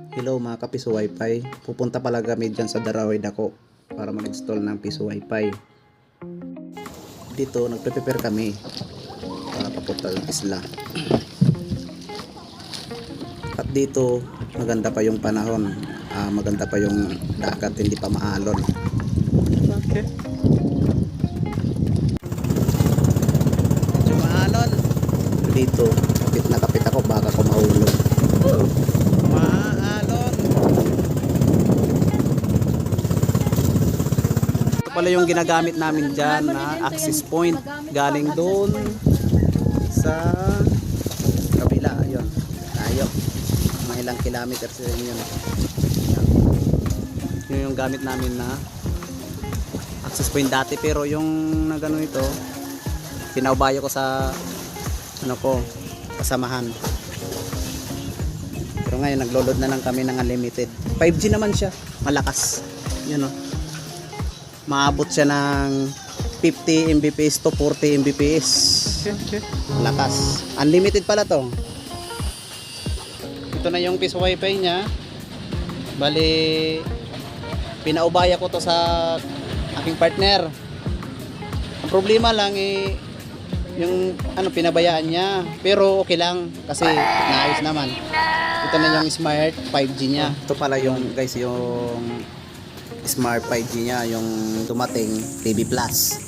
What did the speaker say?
Hello mga kapiso wifi. Pupunta pala kami dyan sa Daraway Dako para mag-install ng piso wifi. Dito nagpe-prepare kami para papunta ng isla. At dito maganda pa yung panahon. Maganda pa yung dagat, hindi pa maalon. Okay. Medyo maalon. Dito kapit ako, baka ko mahulog. Maalon. Ito pala yung ginagamit namin dyan na access point. Galing doon sa kabila. Ayun. Tayo. Mga ilang kilometers yun. Yun yung gamit namin na access point dati. Pero yung nagano ito, pinaubayo ko sa kasamahan. Pero ngayon naglo-load na lang kami ng unlimited. 5G naman siya, malakas. Yan o. Maabot siya ng 50 Mbps to 40 Mbps. Lakas. Unlimited pala to. Ito na yung piso wifi niya. Bali pinaubaya ko to sa aking partner. Ang problema lang yung pinabayaan niya, pero okay lang kasi naayos naman. Ito na yung smart 5G niya. Ito pala yung guys, yung smart 5G niya, yung dumating TV Plus.